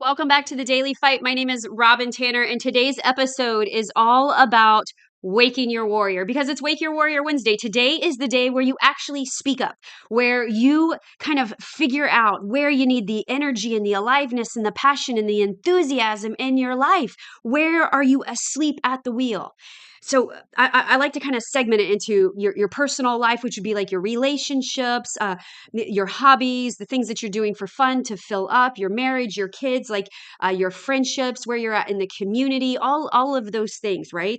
Welcome back to the Daily Fight. My name is ROBYN TANNER, and today's episode is all about waking your warrior because it's Wake Your Warrior Wednesday. Today is the day where you actually speak up, where you kind of figure out where you need the energy and the aliveness and the passion and the enthusiasm in your life. Where are you asleep at the wheel? So I like to kind of segment it into your personal life, which would be like your relationships, your hobbies, the things that you're doing for fun to fill up, your marriage, your kids, like your friendships, where you're at in the community, all of those things, right?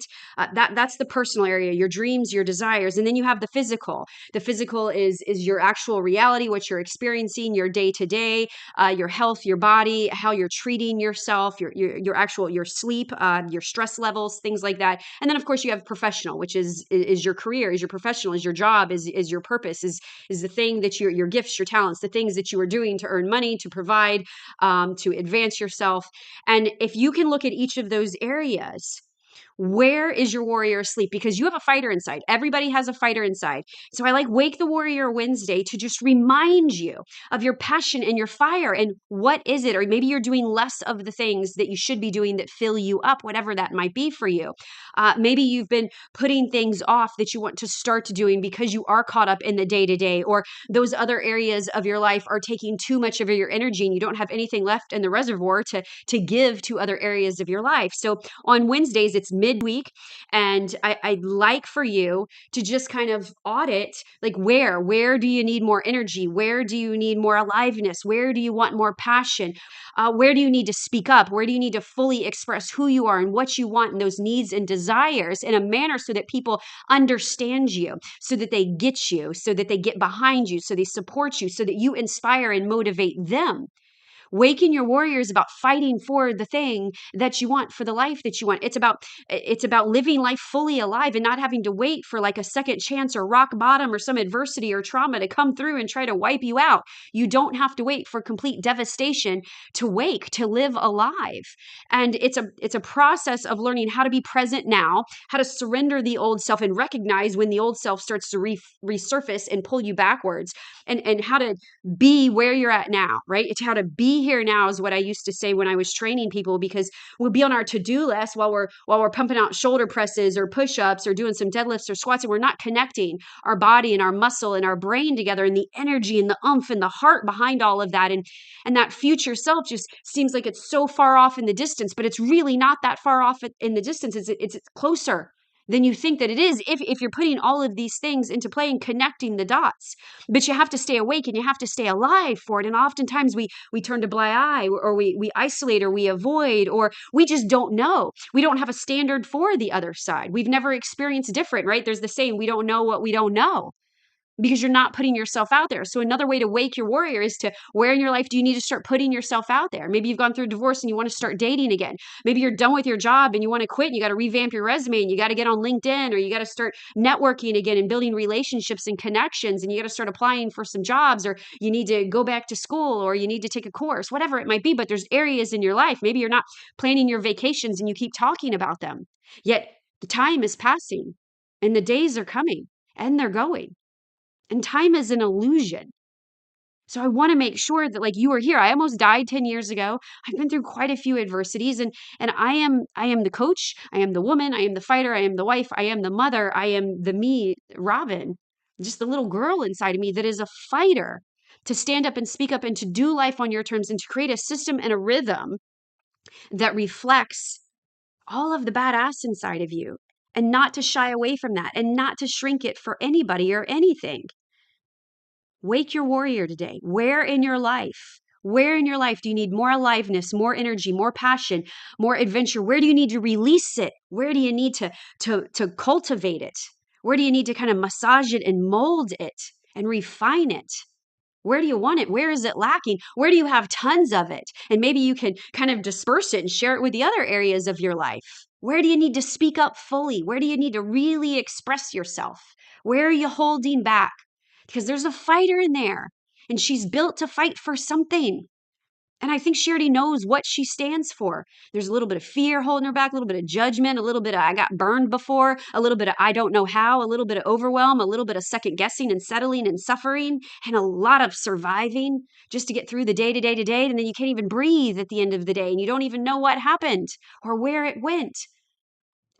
That's the personal area, your dreams, your desires, and then you have the physical. The physical is your actual reality, what you're experiencing, your day to day, your health, your body, how you're treating yourself, your actual your sleep, your stress levels, things like that. And then of course you have professional, which is your career, is your professional, is your job, is your purpose, is the thing that your gifts, your talents, the things that you are doing to earn money, to provide, to advance yourself. And if you can look at each of those areas, where is your warrior asleep? Because you have a fighter inside. Everybody has a fighter inside. So I like Wake the Warrior Wednesday to just remind you of your passion and your fire and what is it? Or maybe you're doing less of the things that you should be doing that fill you up, whatever that might be for you. Maybe you've been putting things off that you want to start doing because you are caught up in the day to day, or those other areas of your life are taking too much of your energy and you don't have anything left in the reservoir to give to other areas of your life. So on Wednesdays, it's midweek, and I'd like for you to just kind of audit, like where do you need more energy? Where do you need more aliveness? Where do you want more passion? Where do you need to speak up? Where do you need to fully express who you are and what you want and those needs and desires in a manner so that people understand you, so that they get you, so that they get behind you, so they support you, so that you inspire and motivate them? Waking your warrior is about fighting for the thing that you want, for the life that you want. It's about living life fully alive and not having to wait for like a second chance or rock bottom or some adversity or trauma to come through and try to wipe you out. You don't have to wait for complete devastation to wake, to live alive. And it's a process of learning how to be present now, how to surrender the old self and recognize when the old self starts to resurface and pull you backwards, and how to be where you're at now, right? It's how to be here now is what I used to say when I was training people, because we'll be on our to-do list while we're pumping out shoulder presses or push-ups or doing some deadlifts or squats, and we're not connecting our body and our muscle and our brain together, and the energy and the oomph and the heart behind all of that. And that future self just seems like it's so far off in the distance, but it's really not that far off in the distance. It's closer than you think that it is if you're putting all of these things into play and connecting the dots. But you have to stay awake and you have to stay alive for it. And oftentimes we turn to blind eye, or we isolate, or we avoid, or we just don't know. We don't have a standard for the other side. We've never experienced different, right? There's the saying, we don't know what we don't know, because you're not putting yourself out there. So another way to wake your warrior is to, where in your life do you need to start putting yourself out there? Maybe you've gone through a divorce and you want to start dating again. Maybe you're done with your job and you want to quit and you got to revamp your resume and you got to get on LinkedIn, or you got to start networking again and building relationships and connections, and you got to start applying for some jobs, or you need to go back to school, or you need to take a course, whatever it might be. But there's areas in your life, maybe you're not planning your vacations and you keep talking about them. Yet the time is passing and the days are coming and they're going. And time is an illusion. So I want to make sure that, like, you are here. I almost died 10 years ago. I've been through quite a few adversities, and I am the coach, I am the woman, I am the fighter, I am the wife, I am the mother, I am the me, Robyn, just the little girl inside of me that is a fighter to stand up and speak up and to do life on your terms and to create a system and a rhythm that reflects all of the badass inside of you, and not to shy away from that and not to shrink it for anybody or anything. Wake your warrior today. Where in your life? Where in your life do you need more aliveness, more energy, more passion, more adventure? Where do you need to release it? Where do you need to cultivate it? Where do you need to kind of massage it and mold it and refine it? Where do you want it? Where is it lacking? Where do you have tons of it? And maybe you can kind of disperse it and share it with the other areas of your life. Where do you need to speak up fully? Where do you need to really express yourself? Where are you holding back? Because there's a fighter in there, and she's built to fight for something. And I think she already knows what she stands for. There's a little bit of fear holding her back, a little bit of judgment, a little bit of I got burned before, a little bit of I don't know how, a little bit of overwhelm, a little bit of second guessing and settling and suffering, and a lot of surviving just to get through the day to day to day. And then you can't even breathe at the end of the day and you don't even know what happened or where it went.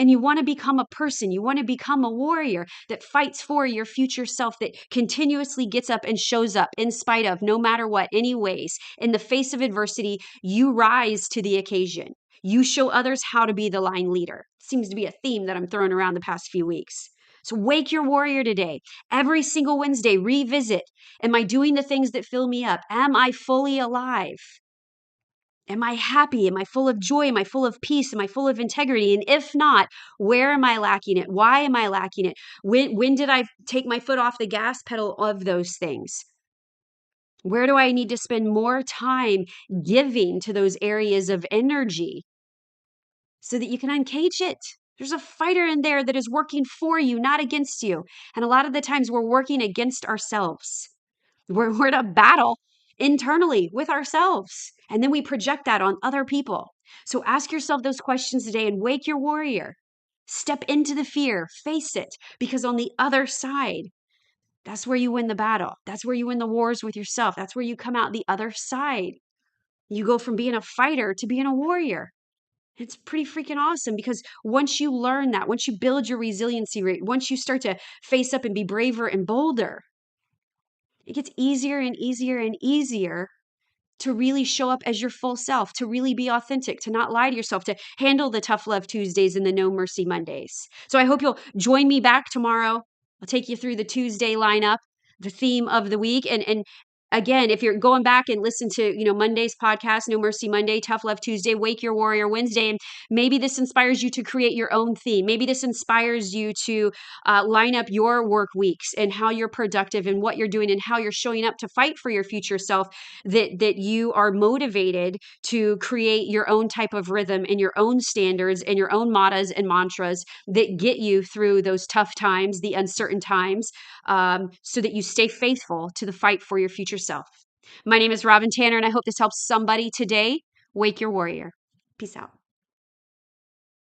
And you want to become a person, you want to become a warrior that fights for your future self, that continuously gets up and shows up in spite of, no matter what, anyways. In the face of adversity, you rise to the occasion. You show others how to be the line leader. Seems to be a theme that I'm throwing around the past few weeks. So wake your warrior today. Every single Wednesday, revisit. Am I doing the things that fill me up? Am I fully alive? Am I happy? Am I full of joy? Am I full of peace? Am I full of integrity? And if not, where am I lacking it? Why am I lacking it? When did I take my foot off the gas pedal of those things? Where do I need to spend more time giving to those areas of energy so that you can uncage it? There's a fighter in there that is working for you, not against you. And a lot of the times we're working against ourselves. We're in a battle internally with ourselves. And then we project that on other people. So ask yourself those questions today and wake your warrior. Step into the fear, face it, because on the other side, that's where you win the battle. That's where you win the wars with yourself. That's where you come out the other side. You go from being a fighter to being a warrior. It's pretty freaking awesome because once you learn that, once you build your resiliency rate, once you start to face up and be braver and bolder, it gets easier and easier and easier to really show up as your full self, to really be authentic, to not lie to yourself, to handle the tough love Tuesdays and the no mercy Mondays. So I hope you'll join me back tomorrow. I'll take you through the Tuesday lineup, the theme of the week. And again, if you're going back and listen to, Monday's podcast, No Mercy Monday, Tough Love Tuesday, Wake Your Warrior Wednesday, and maybe this inspires you to create your own theme. Maybe this inspires you to line up your work weeks and how you're productive and what you're doing and how you're showing up to fight for your future self, that you are motivated to create your own type of rhythm and your own standards and your own mattas and mantras that get you through those tough times, the uncertain times, so that you stay faithful to the fight for your future self. My name is ROBYN Tanner, and I hope this helps somebody today. Wake your warrior. Peace out.